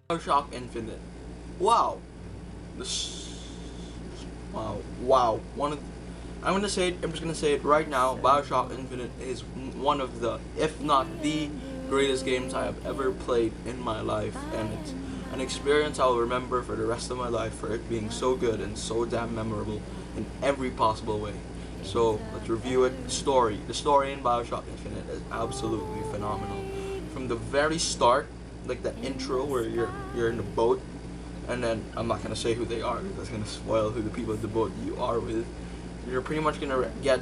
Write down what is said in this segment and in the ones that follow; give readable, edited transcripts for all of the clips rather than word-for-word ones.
BioShock Infinite. Wow. This. Wow. Wow. I'm gonna say it. I'm just gonna say it right now. BioShock Infinite is one of the, if not the greatest games I have ever played in my life, and it's an experience I'll remember for the rest of my life for it being so good and so damn memorable in every possible way. So let's review it. The story in BioShock Infinite is absolutely phenomenal. From the very start, like the intro where you're in the boat, and then I'm not gonna say who they are because that's gonna spoil who the people at the boat you are with. You're pretty much gonna get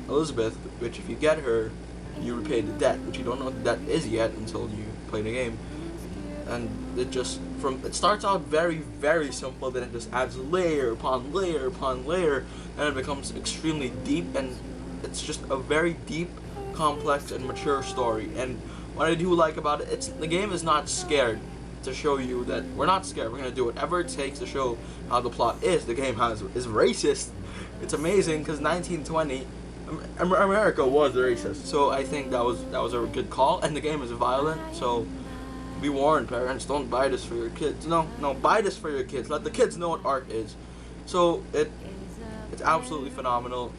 Elizabeth, which if you get her, you repay the debt, which you don't know what the debt is yet until you play the game. And it starts out very, very simple, then it just adds layer upon layer upon layer, and it becomes extremely deep, and it's just a very deep, complex, and mature story. And what I do like about it, the game is not scared to show you that we're not scared. We're gonna do whatever it takes to show how the plot is. The game is racist. It's amazing because 1920, America was racist. So I think that was a good call. And the game is violent, so be warned, parents. Don't buy this for your kids. No, buy this for your kids. Let the kids know what art is. So it's absolutely phenomenal.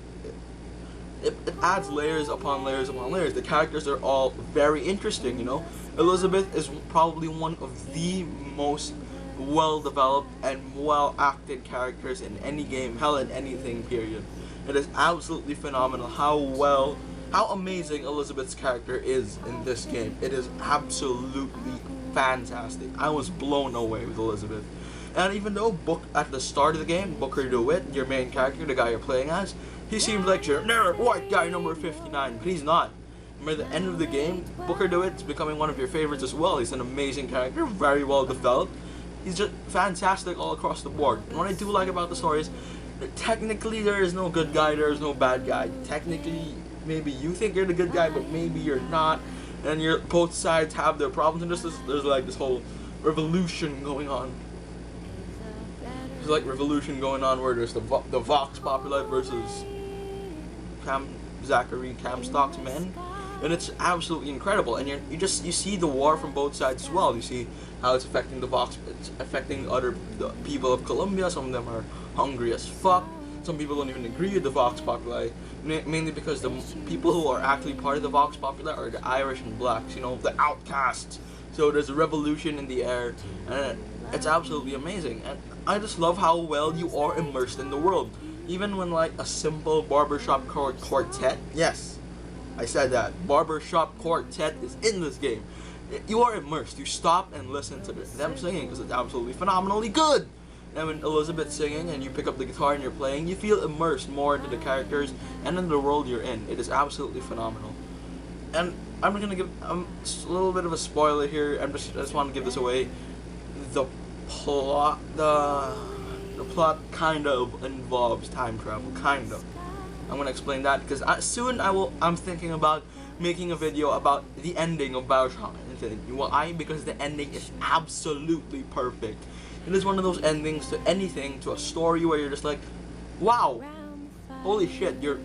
It adds layers upon layers upon layers. The characters are all very interesting, you know. Elizabeth is probably one of the most well-developed and well-acted characters in any game, hell, in anything, period. It is absolutely phenomenal how amazing Elizabeth's character is in this game. It is absolutely fantastic. I was blown away with Elizabeth. And even though at the start of the game, Booker DeWitt, your main character, the guy you're playing as, he seems like your nerd white guy number 59, but he's not. By the end of the game, Booker DeWitt's becoming one of your favorites as well. He's an amazing character, very well developed. He's just fantastic all across the board. And what I do like about the story is, technically there is no good guy, there is no bad guy. Technically, maybe you think you're the good guy, but maybe you're not. And both sides have their problems, and there's like this whole revolution going on. There's like revolution going on where there's the Vox Populi versus Zachary Camstock's men, and it's absolutely incredible. And you see the war from both sides as well. You see how it's affecting the people of Colombia. Some of them are hungry as fuck. Some people don't even agree with the Vox Populi, mainly because the people who are actually part of the Vox Populi are the Irish and blacks, you know, the outcasts. So there's a revolution in the air, and it's absolutely amazing. And I just love how well you are immersed in the world. Even when like a simple barbershop quartet, yes, I said that, barbershop quartet is in this game. You are immersed. You stop and listen to them singing because it's absolutely phenomenally good. And when Elizabeth's singing and you pick up the guitar and you're playing, you feel immersed more into the characters and in the world you're in. It is absolutely phenomenal. And I'm gonna give just a little bit of a spoiler here. I just want to give this away. The plot kind of involves time travel, kind of. I'm gonna explain that because I'm thinking about making a video about the ending of BioShock Infinite. Why? Because the ending is absolutely perfect. It is one of those endings to anything, to a story where you're just like, wow, holy shit. You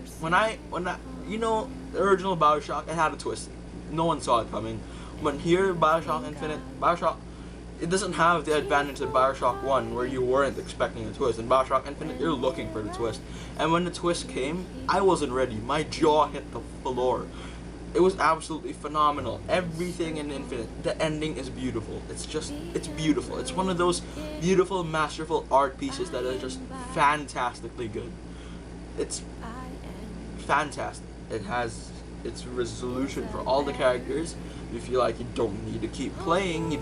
know, the original BioShock, it had a twist. No one saw it coming. But here, BioShock Infinite, it doesn't have the advantage of BioShock 1 where you weren't expecting a twist. In BioShock Infinite, you're looking for the twist. And when the twist came, I wasn't ready. My jaw hit the floor. It was absolutely phenomenal. Everything in Infinite, the ending is beautiful. It's beautiful. It's one of those beautiful, masterful art pieces that are just fantastically good. It's fantastic. It has its resolution for all the characters. You feel like you don't need to keep playing.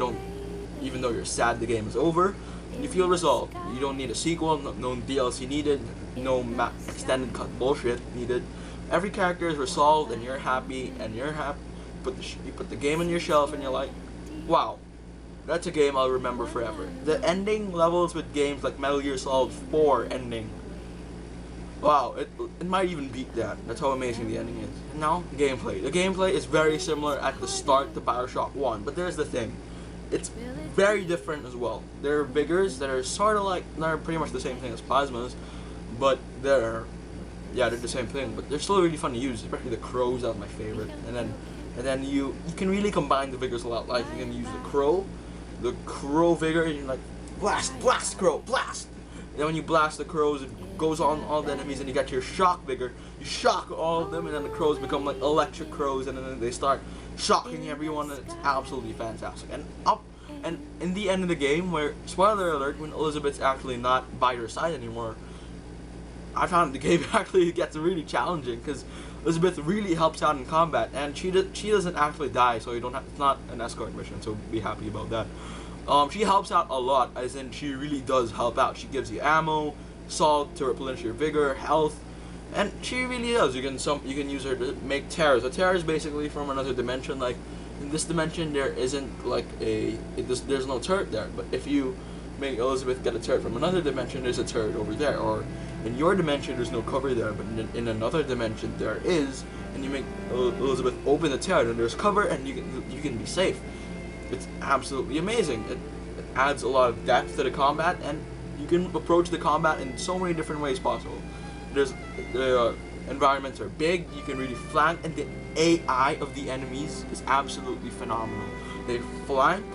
Even though you're sad the game is over, you feel resolved. You don't need a sequel, no DLC needed, no extended cut bullshit needed. Every character is resolved and you're happy, you put the game on your shelf and you're like, wow, that's a game I'll remember forever. The ending levels with games like Metal Gear Solid 4 ending, wow, it might even beat that. That's how amazing the ending is. And now, gameplay. The gameplay is very similar at the start to BioShock 1, but there's the thing. It's very different as well. There are vigors that are sort of like, they're pretty much the same thing as plasmas, but they're yeah, they're the same thing, but they're still really fun to use. Especially the crows, that's my favorite. And then you can really combine the vigors a lot. Like you can use the crow vigor, and you're like blast crow, blast. And then when you blast the crows, it goes on all the enemies, and you got your shock vigor. You shock all of them, and then the crows become like electric crows, and then they start shocking everyone, and it's absolutely fantastic. And in the end of the game, where, spoiler alert, when Elizabeth's actually not by your side anymore, I found the game actually gets really challenging, because Elizabeth really helps out in combat, and she doesn't actually die, so you don't have, it's not an escort mission, so be happy about that. She helps out a lot, as in she really does help out. She gives you ammo, salt to replenish your vigor, health, and she really does. You can use her to make tears. A tear is basically from another dimension. Like in this dimension, there isn't like there's no turret there, but if you make Elizabeth get a turret from another dimension, there's a turret over there. Or in your dimension, there's no cover there, but in another dimension there is, and you make Elizabeth open the turret, and there's cover, and you can be safe. It's absolutely amazing. It adds a lot of depth to the combat, and you can approach the combat in so many different ways possible. The environments are big, you can really flank, and the AI of the enemies is absolutely phenomenal. They flank,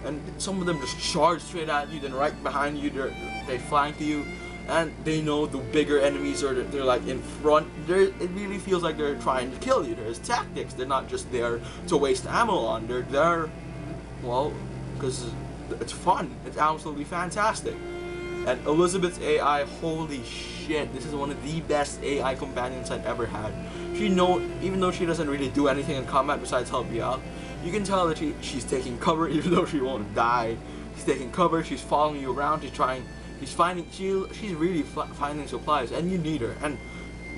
and some of them just charge straight at you, then right behind you they flank you, and they know the bigger enemies are they're like in front. It really feels like they're trying to kill you. There's tactics. They're not just there to waste ammo on. They're there, well, because it's fun. It's absolutely fantastic. And Elizabeth's AI, holy shit, this is one of the best AI companions I've ever had. Even though she doesn't really do anything in combat besides help you out, you can tell that she's taking cover, even though she won't die. She's taking cover, she's following you around, she's really finding supplies, and you need her. And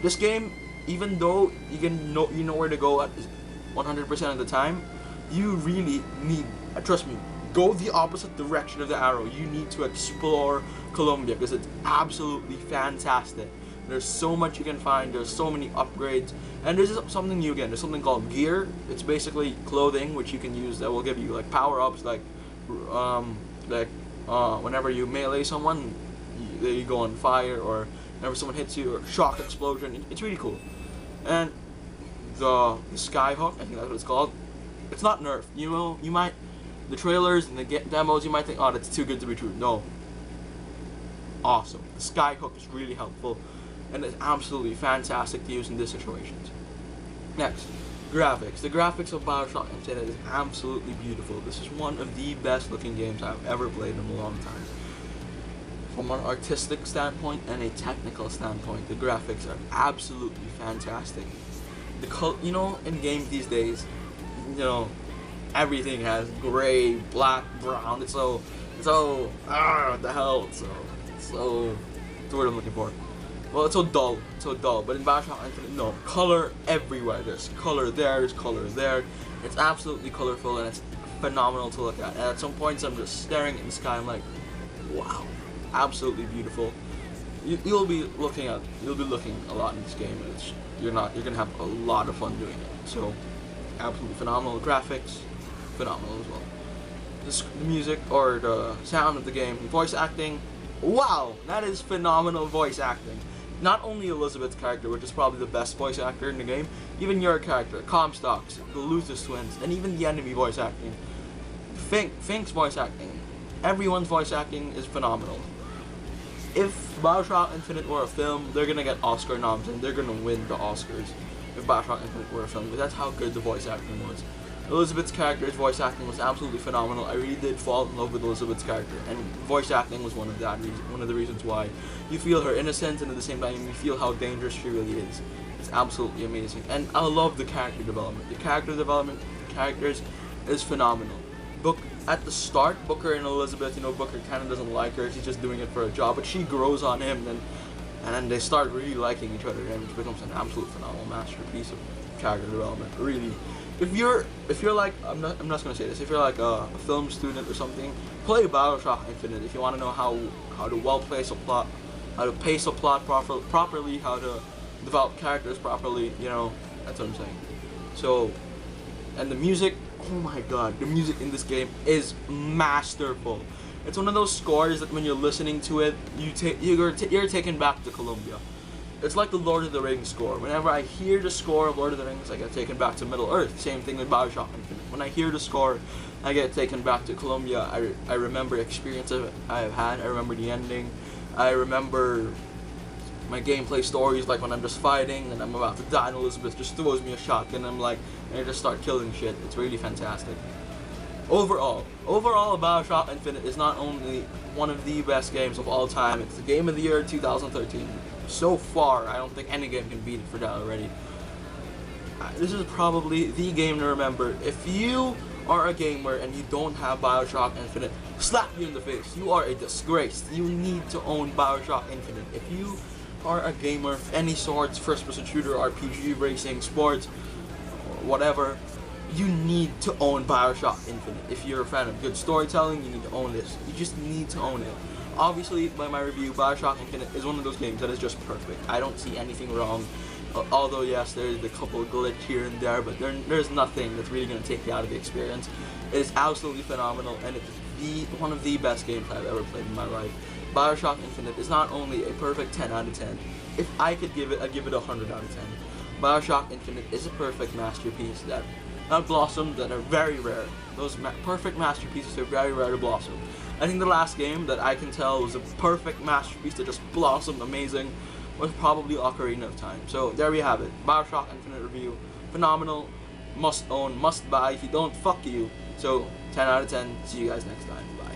this game, even though you know where to go at 100% of the time, you really need, trust me, go the opposite direction of the arrow. You need to explore Colombia, because it's absolutely fantastic. There's so much you can find, there's so many upgrades, and there's something new again. There's something called gear. It's basically clothing which you can use that will give you like power-ups, like whenever you melee someone, you go on fire, or whenever someone hits you, or shock explosion. It's really cool. And the skyhook, I think that's what it's called. It's not nerfed. You might, the trailers and the demos, you might think, oh, that's too good to be true. No. Awesome. The skyhook is really helpful, and it's absolutely fantastic to use in these situations. Next, graphics. The graphics of BioShock Infinite is absolutely beautiful. This is one of the best looking games I've ever played in a long time. From an artistic standpoint and a technical standpoint, the graphics are absolutely fantastic. In games these days, everything has gray, black, brown. It's so what the hell? It's the word I'm looking for. Well, it's so dull. But in BioShock Infinite, no, color everywhere. There's color there, there's color there. It's absolutely colorful, and it's phenomenal to look at. And at some points, I'm just staring in the sky. I'm like, wow, absolutely beautiful. You'll be looking a lot in this game, and you're gonna have a lot of fun doing it. So, absolutely phenomenal graphics, phenomenal as well. The music or the sound of the game, voice acting. Wow, that is phenomenal voice acting. Not only Elizabeth's character, which is probably the best voice actor in the game, even your character, Comstock's, the Luthus twins, and even the enemy voice acting. Fink's voice acting. Everyone's voice acting is phenomenal. If BioShock Infinite were a film, they're gonna get Oscar noms, and they're gonna win the Oscars if BioShock Infinite were a film, because that's how good the voice acting was. Elizabeth's character's voice acting was absolutely phenomenal. I really did fall in love with Elizabeth's character, and voice acting was one of the reasons why you feel her innocence, and at the same time you feel how dangerous she really is. It's absolutely amazing, and I love the character development. The character development, the characters, is phenomenal. At the start, Booker and Elizabeth, Booker kind of doesn't like her. She's just doing it for a job, but she grows on him, and then they start really liking each other, and it becomes an absolute phenomenal masterpiece of character development. Really. If you're like, I'm not gonna say this. If you're like a film student or something, play BioShock Infinite. If you want to know how to pace a plot properly, how to develop characters properly, that's what I'm saying. So, and the music, oh my god, the music in this game is masterful. It's one of those scores that when you're listening to it, you're taken back to Colombia. It's like the Lord of the Rings score. Whenever I hear the score of Lord of the Rings, I get taken back to Middle Earth. Same thing with BioShock Infinite. When I hear the score, I get taken back to Colombia. I remember experiences I have had. I remember the ending. I remember my gameplay stories, like when I'm just fighting and I'm about to die and Elizabeth just throws me a shotgun and I'm like, and I just start killing shit. It's really fantastic. Overall, BioShock Infinite is not only one of the best games of all time, it's the game of the year 2013. So far, I don't think any game can beat it for that already. This is probably the game to remember. If you are a gamer and you don't have BioShock Infinite, slap you in the face. You are a disgrace. You need to own BioShock Infinite. If you are a gamer of any sorts, first-person shooter, RPG, racing, sports, whatever, you need to own BioShock Infinite. If you're a fan of good storytelling, you need to own this. You just need to own it. Obviously, by my review, BioShock Infinite is one of those games that is just perfect. I don't see anything wrong. Although, yes, there's a couple of glitch here and there, but there's nothing that's really going to take you out of the experience. It is absolutely phenomenal, and it's one of the best games I've ever played in my life. BioShock Infinite is not only a perfect 10 out of 10. If I could give it, I'd give it a 100 out of 10. BioShock Infinite is a perfect masterpiece that blossomed, that are very rare. Those perfect masterpieces are very rare to blossom. I think the last game that I can tell was a perfect masterpiece that just blossomed amazing was probably Ocarina of Time. So there we have it. BioShock Infinite review. Phenomenal. Must own, must buy. If you don't, fuck you. So 10 out of 10. See you guys next time. Bye.